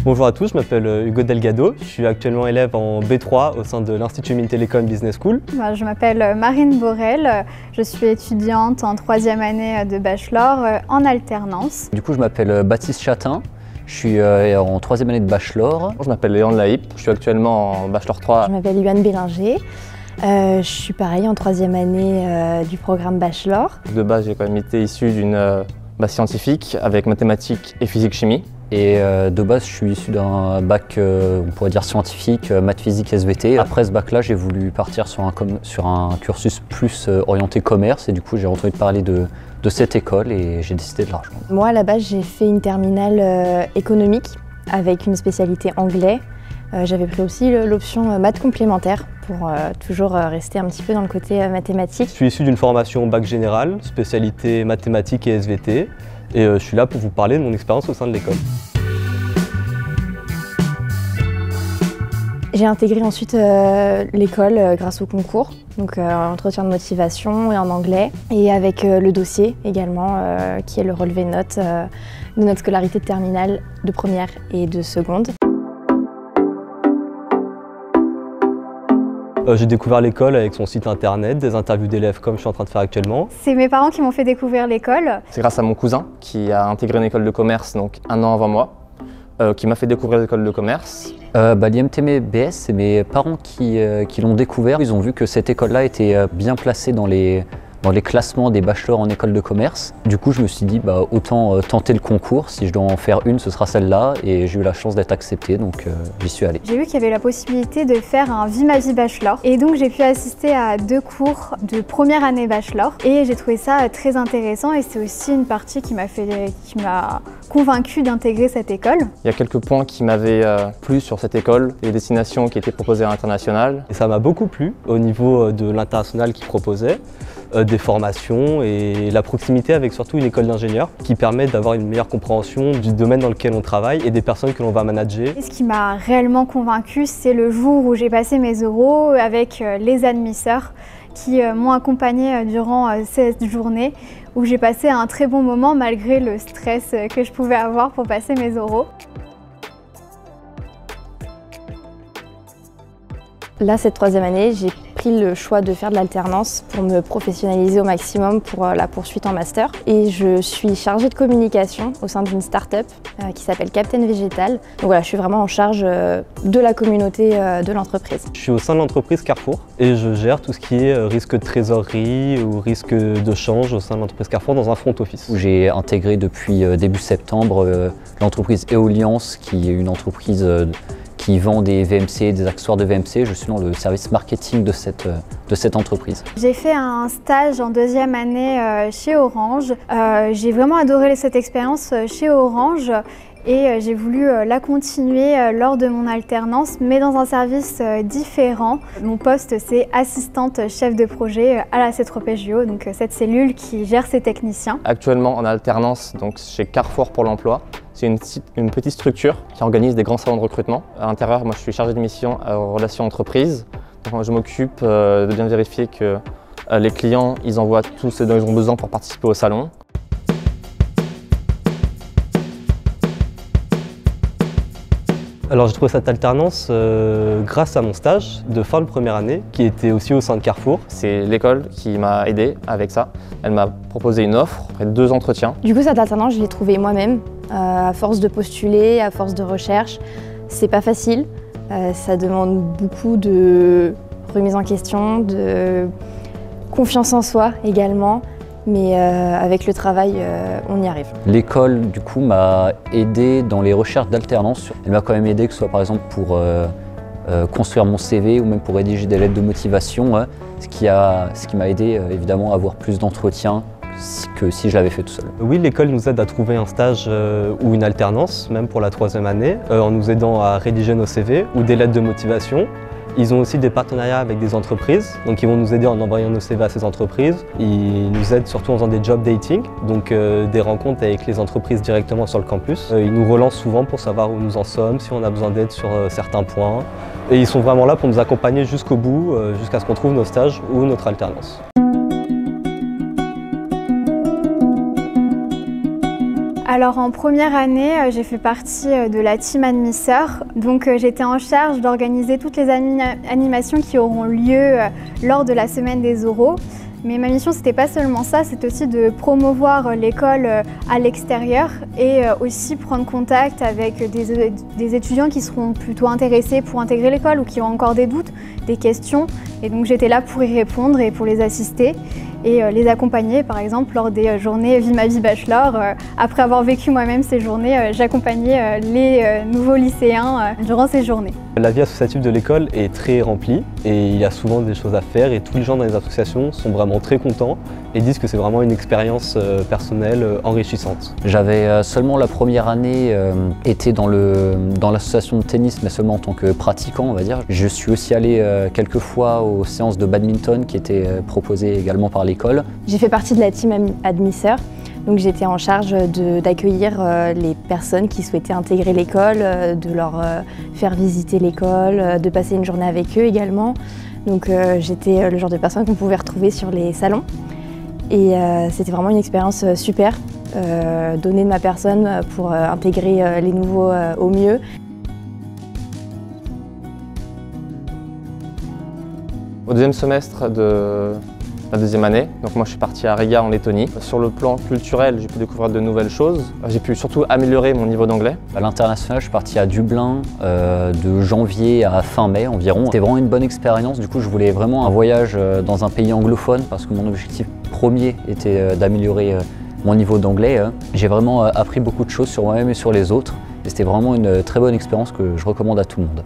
Bonjour à tous, je m'appelle Hugo Delgado, je suis actuellement élève en B3 au sein de l'Institut Mines-Télécom Business School. Je m'appelle Marine Borel, je suis étudiante en 3e année de bachelor en alternance. Du coup, je m'appelle Baptiste Chatin, je suis en 3e année de bachelor. Je m'appelle Léon Laïp, je suis actuellement en bachelor 3. Je m'appelle Yuan Bélinger, je suis pareil en 3e année du programme bachelor. De base, j'ai quand même été issu d'une base scientifique avec mathématiques et physique-chimie. Et de base, je suis issu d'un bac, on pourrait dire scientifique, maths, physique, SVT. Après ce bac-là, j'ai voulu partir sur un cursus plus orienté commerce et du coup, j'ai entendu parler de cette école et j'ai décidé de la rejoindre. Moi, à la base, j'ai fait une terminale économique avec une spécialité anglais. J'avais pris aussi l'option maths complémentaire pour toujours rester un petit peu dans le côté mathématique. Je suis issu d'une formation bac général, spécialité mathématiques et SVT. Et je suis là pour vous parler de mon expérience au sein de l'école. J'ai intégré ensuite l'école grâce au concours, donc entretien de motivation et en anglais, et avec le dossier également, qui est le relevé de notes de notre scolarité de terminale de première et de seconde. J'ai découvert l'école avec son site internet, des interviews d'élèves comme je suis en train de faire actuellement. C'est mes parents qui m'ont fait découvrir l'école. C'est grâce à mon cousin qui a intégré une école de commerce donc 1 an avant moi, qui m'a fait découvrir l'école de commerce. L'IMTM BS, c'est mes parents qui l'ont découvert. Ils ont vu que cette école-là était bien placée dans les classements des bachelors en école de commerce. Du coup, je me suis dit, autant tenter le concours. Si je dois en faire une, ce sera celle-là. Et j'ai eu la chance d'être accepté, donc j'y suis allé. J'ai vu qu'il y avait la possibilité de faire un Vie ma vie bachelor. Et donc, j'ai pu assister à 2 cours de première année bachelor. Et j'ai trouvé ça très intéressant. Et c'est aussi une partie qui m'a convaincue d'intégrer cette école. Il y a quelques points qui m'avaient plu sur cette école, les destinations qui étaient proposées à l'international. Et ça m'a beaucoup plu au niveau de l'international qu'ils proposaient, des formations et la proximité avec surtout une école d'ingénieurs qui permet d'avoir une meilleure compréhension du domaine dans lequel on travaille et des personnes que l'on va manager. Et ce qui m'a réellement convaincue, c'est le jour où j'ai passé mes oraux avec les admisseurs qui m'ont accompagnée durant cette journée où j'ai passé un très bon moment malgré le stress que je pouvais avoir pour passer mes oraux. Là, cette 3e année, j'ai pris le choix de faire de l'alternance pour me professionnaliser au maximum pour la poursuite en master. Et je suis chargée de communication au sein d'une start-up qui s'appelle Captain Végétal. Donc voilà, je suis vraiment en charge de la communauté de l'entreprise. Je suis au sein de l'entreprise Carrefour et je gère tout ce qui est risque de trésorerie ou risque de change au sein de l'entreprise Carrefour dans un front office. J'ai intégré depuis début septembre l'entreprise Eoliance, qui est une entreprise qui vend des VMC, des accessoires de VMC. Je suis dans le service marketing de cette entreprise. J'ai fait un stage en 2e année chez Orange. J'ai vraiment adoré cette expérience chez Orange et j'ai voulu la continuer lors de mon alternance, mais dans un service différent. Mon poste, c'est assistante chef de projet à la C3PJO, donc cette cellule qui gère ses techniciens. Actuellement en alternance donc chez Carrefour pour l'emploi. C'est une petite structure qui organise des grands salons de recrutement. À l'intérieur, moi je suis chargé de mission relations entreprises. Donc, je m'occupe de bien vérifier que les clients ils envoient tout ce dont ils ont besoin pour participer au salon. Alors j'ai trouvé cette alternance grâce à mon stage de fin de première année qui était aussi au sein de Carrefour. C'est l'école qui m'a aidé avec ça. Elle m'a proposé une offre après 2 entretiens. Du coup, cette alternance, je l'ai trouvée moi-même. À force de postuler, à force de recherche, c'est pas facile. Ça demande beaucoup de remise en question, de confiance en soi également. Mais avec le travail, on y arrive. L'école, du coup, m'a aidé dans les recherches d'alternance. Elle m'a quand même aidé, que ce soit par exemple pour construire mon CV ou même pour rédiger des lettres de motivation, ce qui m'a aidé évidemment à avoir plus d'entretiens que si je l'avais fait tout seul. Oui, l'école nous aide à trouver un stage ou une alternance, même pour la 3e année, en nous aidant à rédiger nos CV ou des lettres de motivation. Ils ont aussi des partenariats avec des entreprises, donc ils vont nous aider en envoyant nos CV à ces entreprises. Ils nous aident surtout en faisant des job dating, donc des rencontres avec les entreprises directement sur le campus. Ils nous relancent souvent pour savoir où nous en sommes, si on a besoin d'aide sur certains points. Et ils sont vraiment là pour nous accompagner jusqu'au bout, jusqu'à ce qu'on trouve nos stages ou notre alternance. Alors en première année, j'ai fait partie de la team admisseur. Donc j'étais en charge d'organiser toutes les animations qui auront lieu lors de la semaine des oraux. Mais ma mission, c'était pas seulement ça, c'est aussi de promouvoir l'école à l'extérieur et aussi prendre contact avec des étudiants qui seront plutôt intéressés pour intégrer l'école ou qui ont encore des doutes, des questions. Et donc j'étais là pour y répondre et pour les assister et les accompagner, par exemple, lors des journées Vie ma vie bachelor. Après avoir vécu moi-même ces journées, j'accompagnais les nouveaux lycéens durant ces journées. La vie associative de l'école est très remplie et il y a souvent des choses à faire et tous les gens dans les associations sont vraiment très contents et disent que c'est vraiment une expérience personnelle enrichissante. J'avais seulement la première année été dans l'association de tennis, mais seulement en tant que pratiquant, on va dire. Je suis aussi allé quelques fois aux séances de badminton qui étaient proposées également par l'école. J'ai fait partie de la team admisseur. Donc j'étais en charge d'accueillir les personnes qui souhaitaient intégrer l'école, de leur faire visiter l'école, de passer une journée avec eux également. Donc j'étais le genre de personne qu'on pouvait retrouver sur les salons. Et c'était vraiment une expérience super, donner de ma personne pour intégrer les nouveaux au mieux. Au deuxième semestre de la deuxième année, donc moi je suis parti à Riga en Lettonie. Sur le plan culturel, j'ai pu découvrir de nouvelles choses. J'ai pu surtout améliorer mon niveau d'anglais. À l'international, je suis parti à Dublin de janvier à fin mai environ. C'était vraiment une bonne expérience. Du coup, je voulais vraiment un voyage dans un pays anglophone parce que mon objectif premier était d'améliorer mon niveau d'anglais. J'ai vraiment appris beaucoup de choses sur moi-même et sur les autres. Et c'était vraiment une très bonne expérience que je recommande à tout le monde.